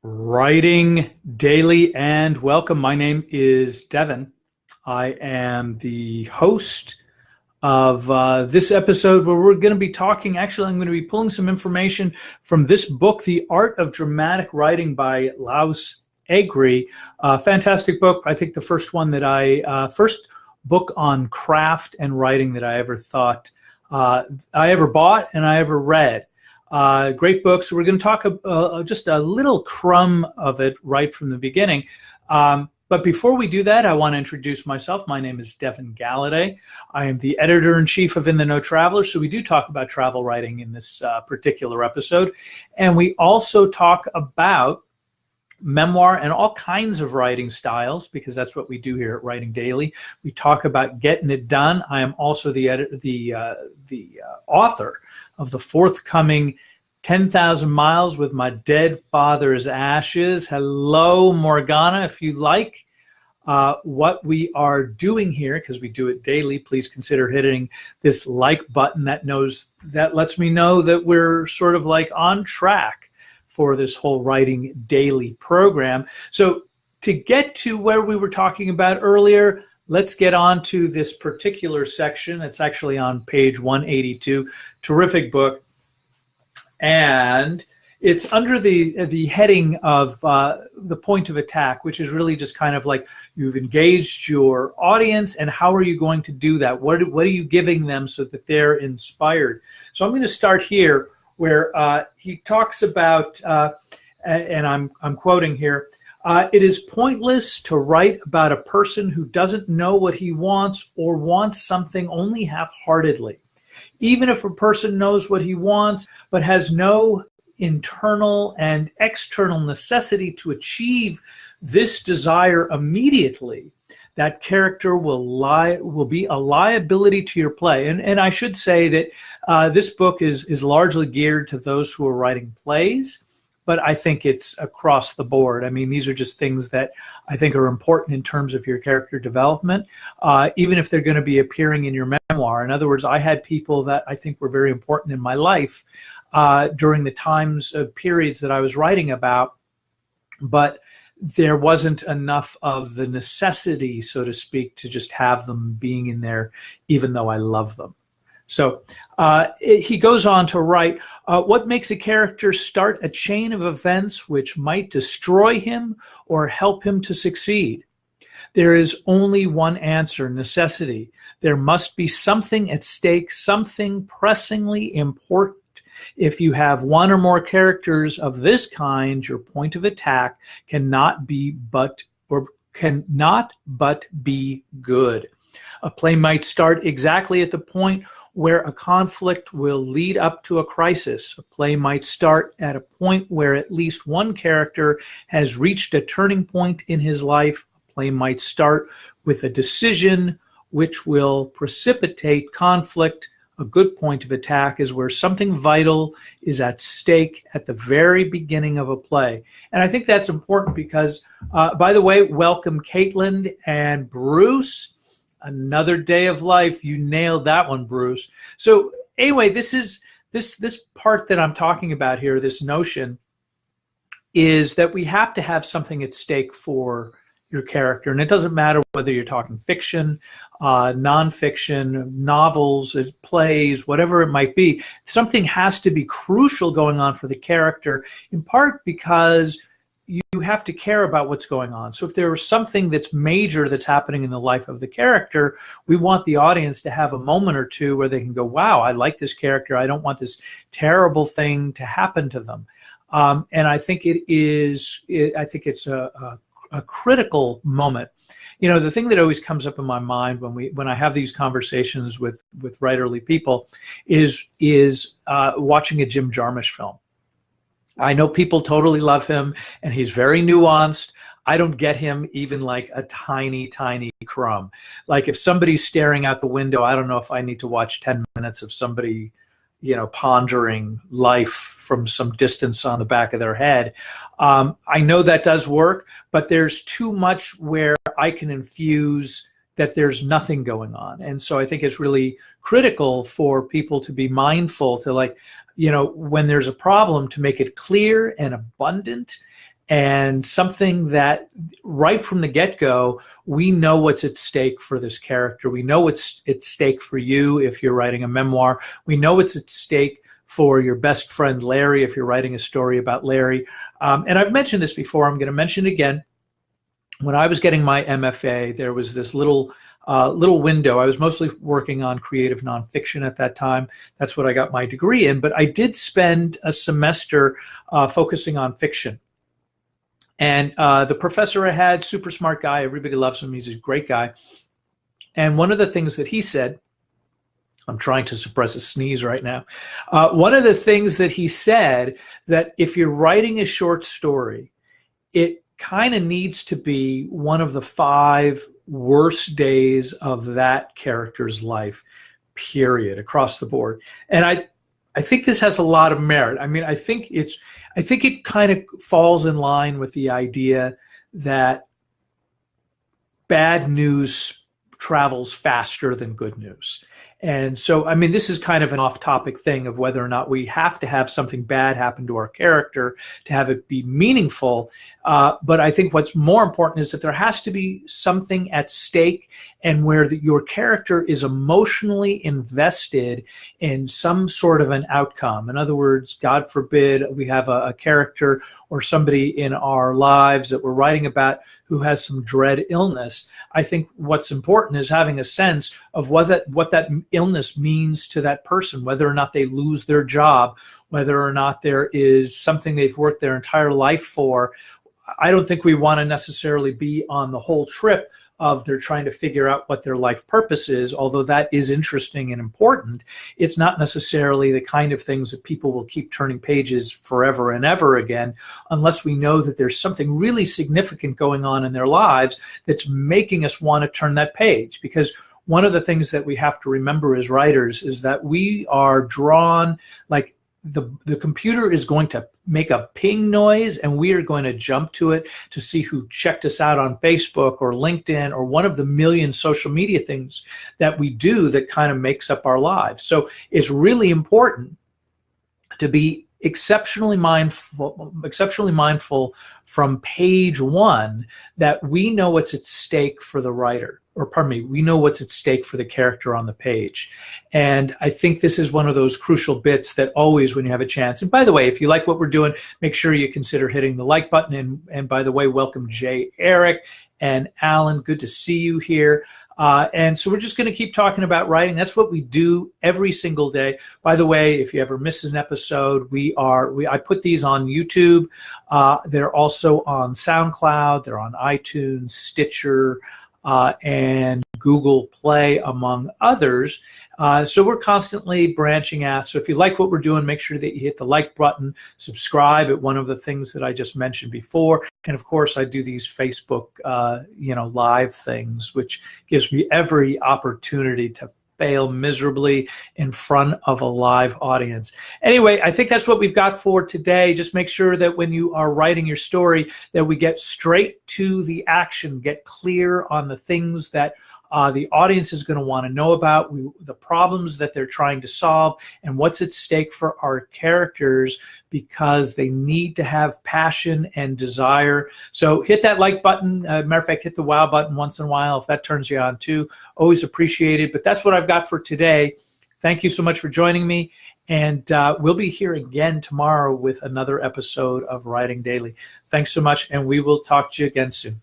Writing daily and welcome. My name is Devin. I am the host of this episode where we're going to be talking. Actually, I'm going to be pulling some information from this book, The Art of Dramatic Writing by Laus Agre. Fantastic book. I think the first one that first book on craft and writing that I ever thought I ever bought and I ever read. Great book. So we're going to talk just a little crumb of it right from the beginning. But before we do that, I want to introduce myself. My name is Devin Galladay. I am the editor-in-chief of In the Know Traveler. So we do talk about travel writing in this particular episode. And we also talk about memoir and all kinds of writing styles, because that's what we do here at Writing Daily. We talk about getting it done. I am also the author of the forthcoming 10,000 Miles with My Dead Father's Ashes. Hello, Morgana. If you like what we are doing here, because we do it daily, please consider hitting this like button. That lets me know that we're sort of like on track for this whole Writing Daily program. So to get to where we were talking about earlier, let's get on to this particular section. It's actually on page 182. Terrific book. And it's under the heading of the point of attack, which is really just kind of like you've engaged your audience, and how are you going to do that? What are you giving them so that they're inspired? So I'm going to start here where he talks about, and I'm quoting here, it is pointless to write about a person who doesn't know what he wants or wants something only half-heartedly. Even if a person knows what he wants but has no internal and external necessity to achieve this desire immediately, that character will be a liability to your play. And I should say that this book is largely geared to those who are writing plays, but I think it's across the board. I mean, these are just things that I think are important in terms of your character development, even if they're going to be appearing in your memoir. In other words, I had people that I think were very important in my life during the times of periods that I was writing about, but there wasn't enough of the necessity, so to speak, to just have them being in there, even though I love them. So he goes on to write, what makes a character start a chain of events which might destroy him or help him to succeed? There is only one answer: necessity. There must be something at stake, something pressingly important. If you have one or more characters of this kind, your point of attack cannot but be good. A play might start exactly at the point where a conflict will lead up to a crisis. A play might start at a point where at least one character has reached a turning point in his life. A play might start with a decision which will precipitate conflict. A good point of attack is where something vital is at stake at the very beginning of a play. And I think that's important because, by the way, welcome Caitlin and Bruce. Another day of life. You nailed that one, Bruce. So anyway, this part that I'm talking about here, this notion, is that we have to have something at stake for your character. And it doesn't matter whether you're talking fiction, nonfiction, novels, plays, whatever it might be. Something has to be crucial going on for the character, in part because you have to care about what's going on. So if there is something that's major that's happening in the life of the character, we want the audience to have a moment or two where they can go, wow, I like this character. I don't want this terrible thing to happen to them. And I think it's a critical moment. You know, the thing that always comes up in my mind when I have these conversations with writerly people is watching a Jim Jarmusch film. I know people totally love him, and he's very nuanced. I don't get him even like a tiny, tiny crumb. Like if somebody's staring out the window, I don't know if I need to watch 10 minutes of somebody, pondering life from some distance on the back of their head. I know that does work, but there's too much where I can infuse that there's nothing going on. And so I think it's really critical for people to be mindful to when there's a problem, to make it clear and abundant and something that right from the get-go, we know what's at stake for this character. We know what's at stake for you if you're writing a memoir. We know what's at stake for your best friend Larry if you're writing a story about Larry. And I've mentioned this before. I'm going to mention it again. When I was getting my MFA, there was this little window. I was mostly working on creative nonfiction at that time. That's what I got my degree in. But I did spend a semester focusing on fiction. And the professor I had, super smart guy, everybody loves him, he's a great guy. And one of the things that he said, I'm trying to suppress a sneeze right now. One of the things that he said, that if you're writing a short story, it kind of needs to be one of the 5 worst days of that character's life, period, across the board. And I think this has a lot of merit. I mean, I think it kind of falls in line with the idea that bad news travels faster than good news. And so, I mean, this is kind of an off-topic thing of whether or not we have to have something bad happen to our character to have it be meaningful. But I think what's more important is that there has to be something at stake, and where your character is emotionally invested in some sort of an outcome. In other words, God forbid we have a character or somebody in our lives that we're writing about who has some dread illness. I think what's important is having a sense of what that illness means to that person, whether or not they lose their job, whether or not there is something they've worked their entire life for. I don't think we want to necessarily be on the whole trip of they're trying to figure out what their life purpose is, although that is interesting and important. It's not necessarily the kind of things that people will keep turning pages forever and ever again, unless we know that there's something really significant going on in their lives that's making us want to turn that page. Because one of the things that we have to remember as writers is that we are drawn, like the computer is going to make a ping noise and we are going to jump to it to see who checked us out on Facebook or LinkedIn or one of the million social media things that we do that kind of makes up our lives. So it's really important to be exceptionally mindful from page 1 that we know what's at stake for the writer. Or pardon me, we know what's at stake for the character on the page. And I think this is one of those crucial bits that always, when you have a chance, and by the way, if you like what we're doing, make sure you consider hitting the like button. And by the way, welcome Jay, Eric, and Alan. Good to see you here. And so we're just going to keep talking about writing. That's what we do every single day. By the way, if you ever miss an episode, I put these on YouTube. They're also on SoundCloud. They're on iTunes, Stitcher, and Google Play, among others. So we're constantly branching out. So if you like what we're doing, make sure that you hit the like button, subscribe at one of the things that I just mentioned before. And of course, I do these Facebook, live things, which gives me every opportunity to fail miserably in front of a live audience. Anyway, I think that's what we've got for today. Just make sure that when you are writing your story that we get straight to the action, get clear on the things that the audience is going to want to know about, the problems that they're trying to solve, and what's at stake for our characters, because they need to have passion and desire. So hit that like button. Matter of fact, hit the wow button once in a while if that turns you on too. Always appreciated. But that's what I've got for today. Thank you so much for joining me. And we'll be here again tomorrow with another episode of Writing Daily. Thanks so much, and we will talk to you again soon.